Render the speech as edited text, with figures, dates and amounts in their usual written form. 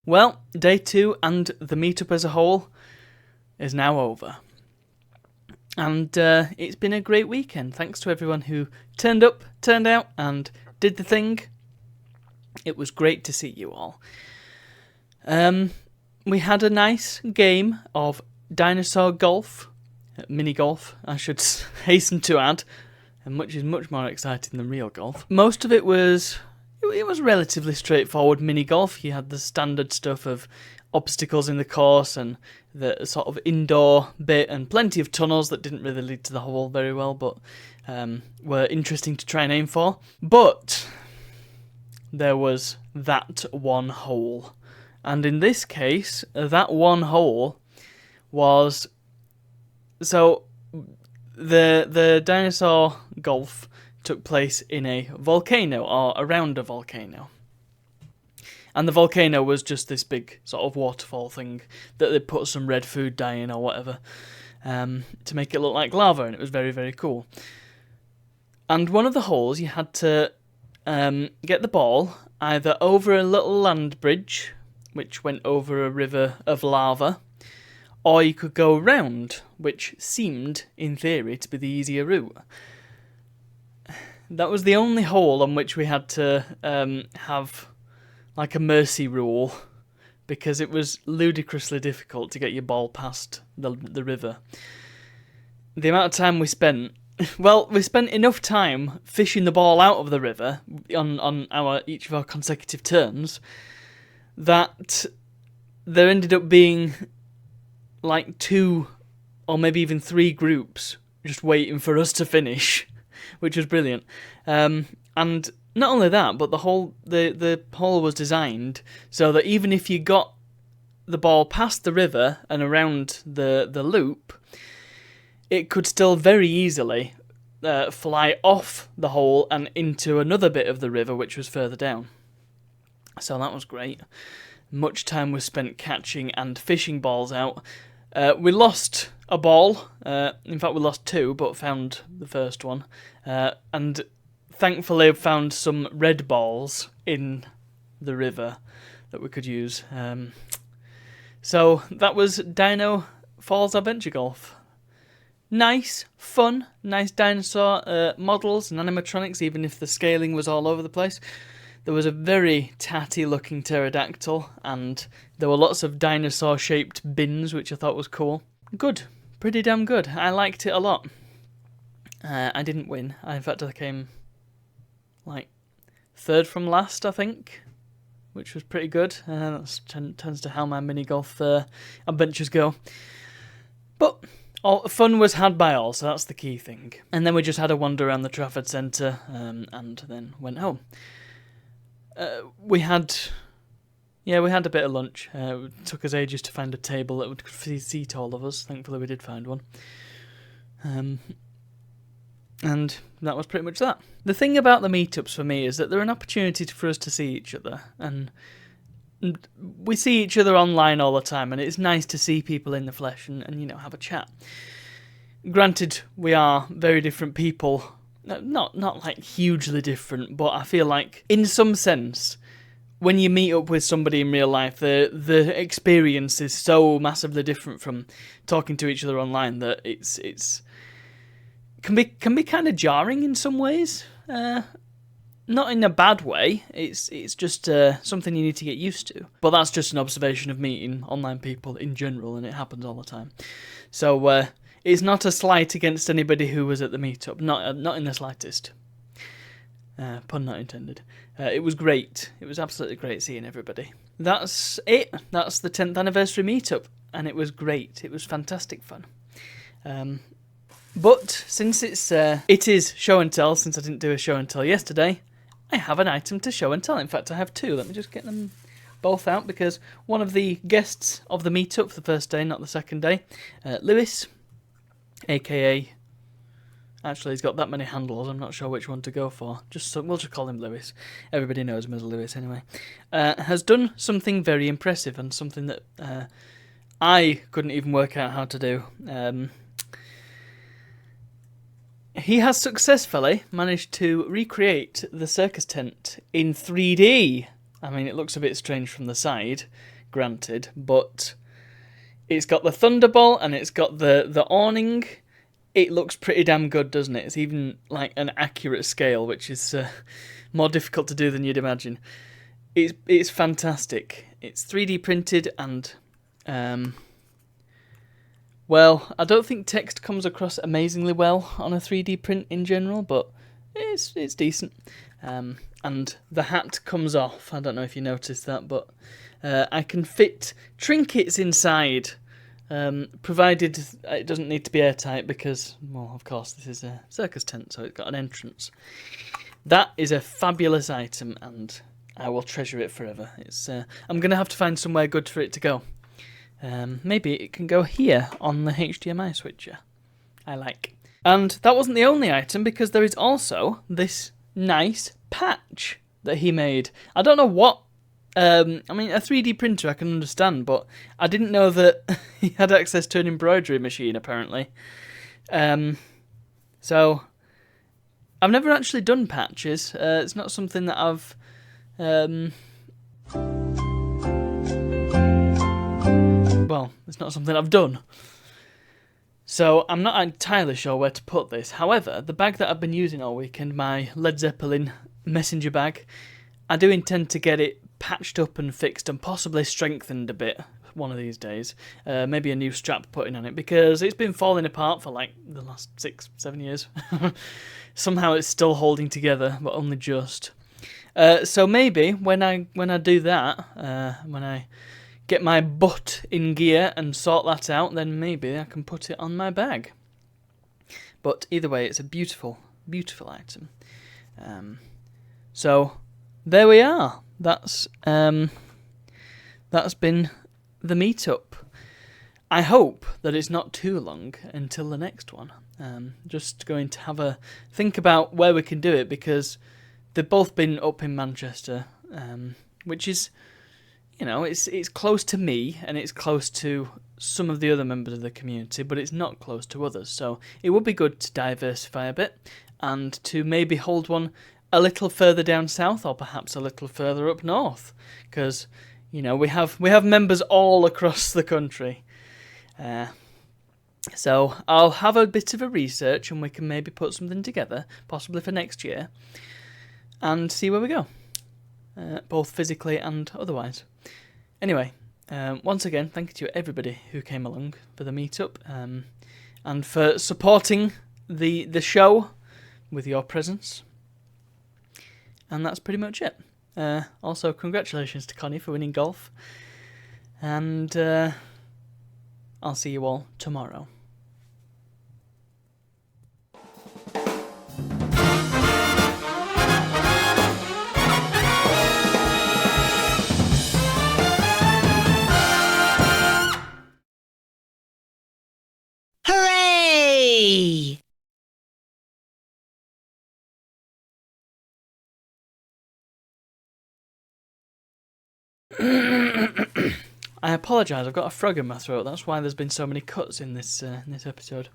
Well, day 2 and the meetup as a whole is now over. And it's been a great weekend. Thanks to everyone who turned up, turned out, and did the thing. It was great to see you all. We had a nice game of dinosaur golf, mini golf, I should hasten to add, which is much more exciting than real golf. Most of it was relatively straightforward mini golf. You had the standard stuff of obstacles in the course and the sort of indoor bit and plenty of tunnels that didn't really lead to the hole very well, but were interesting to try and aim for. But there was that one hole. And in this case, that one hole was... So, the dinosaur golf took place in a volcano, or around a volcano. And the volcano was just this big sort of waterfall thing that they put some red food dye in or whatever to make it look like lava, and it was very, very cool. And one of the holes, you had to get the ball either over a little land bridge, which went over a river of lava, or you could go round, which seemed, in theory, to be the easier route. That was the only hole on which we had to have like a mercy rule, because it was ludicrously difficult to get your ball past the river. The amount of time we spent... Well, we spent enough time fishing the ball out of the river on each of our consecutive turns that there ended up being like 2 or maybe even 3 groups just waiting for us to finish, which was brilliant. And not only that, but the hole was designed so that even if you got the ball past the river and around the loop, it could still very easily fly off the hole and into another bit of the river, which was further down. So that was great. Much time was spent catching and fishing balls out. We lost a ball. In fact, we lost 2, but found the first one. And thankfully found some red balls in the river that we could use. So that was Dino Falls Adventure Golf. Nice, fun, nice dinosaur models and animatronics, even if the scaling was all over the place. There was a very tatty looking pterodactyl, and there were lots of dinosaur shaped bins, which I thought was cool. Good, pretty damn good. I liked it a lot. I didn't win. In fact, I came like 3rd from last, I think, which was pretty good. That tends to how my mini golf adventures go. But fun was had by all, so that's the key thing. And then we just had a wander around the Trafford Centre and then went home. We had a bit of lunch. It took us ages to find a table that would seat all of us. Thankfully, we did find one. And that was pretty much that. The thing about the meetups for me is that they're an opportunity for us to see each other. And we see each other online all the time, and it's nice to see people in the flesh and have a chat. Granted, we are very different people. Not like hugely different, but I feel like in some sense, when you meet up with somebody in real life, the experience is so massively different from talking to each other online that it's can be kind of jarring in some ways. Not in a bad way. It's just something you need to get used to. But that's just an observation of meeting online people in general, and it happens all the time. So it's not a slight against anybody who was at the meetup. Not in the slightest. Pun not intended. It was great. It was absolutely great seeing everybody. That's it. That's the 10th anniversary meetup, and it was great. It was fantastic fun. But since it is show and tell, since I didn't do a show and tell yesterday, I have an item to show and tell. In fact, I have 2. Let me just get them both out, because one of the guests of the meetup for the first day, not the second day, Lewis, aka... Actually, he's got that many handles, I'm not sure which one to go for. We'll just call him Lewis. Everybody knows him as Lewis anyway. Has done something very impressive, and something that I couldn't even work out how to do. He has successfully managed to recreate the circus tent in 3D. I mean, it looks a bit strange from the side, granted, but it's got the thunderbolt and it's got the awning. It looks pretty damn good, doesn't it? It's even like an accurate scale, which is more difficult to do than you'd imagine. It's fantastic. It's 3D printed and well, I don't think text comes across amazingly well on a 3D print in general, but it's decent. And the hat comes off. I don't know if you noticed that, but I can fit trinkets inside, provided it doesn't need to be airtight because, well, of course, this is a circus tent, so it's got an entrance. That is a fabulous item, and I will treasure it forever. I'm going to have to find somewhere good for it to go. Maybe it can go here on the HDMI switcher. I like. And that wasn't the only item, because there is also this nice patch that he made. I don't know what... I mean, a 3D printer I can understand, but I didn't know that he had access to an embroidery machine, apparently. So, I've never actually done patches. It's not something that I've... well, it's not something I've done. So I'm not entirely sure where to put this. However, the bag that I've been using all weekend, my Led Zeppelin messenger bag, I do intend to get it patched up and fixed and possibly strengthened a bit one of these days. Maybe a new strap put in on it, because it's been falling apart for like the last 6-7 years. Somehow it's still holding together, but only just. So maybe when I do that, when I get my butt in gear and sort that out, then maybe I can put it on my bag. But either way, it's a beautiful, beautiful item. So there we are. That's been the meetup. I hope that it's not too long until the next one. Just going to have a think about where we can do it, because they've both been up in Manchester, which is, you know, it's close to me and it's close to some of the other members of the community, but it's not close to others. So it would be good to diversify a bit and to maybe hold one a little further down south, or perhaps a little further up north, because, you know, we have members all across the country. So I'll have a bit of a research and we can maybe put something together, possibly for next year, and see where we go, both physically and otherwise. Anyway, once again, thank you to everybody who came along for the meetup, and for supporting the show with your presence. And that's pretty much it. Also, congratulations to Connie for winning golf. And I'll see you all tomorrow. Hooray! I apologise, I've got a frog in my throat. That's why there's been so many cuts in this episode.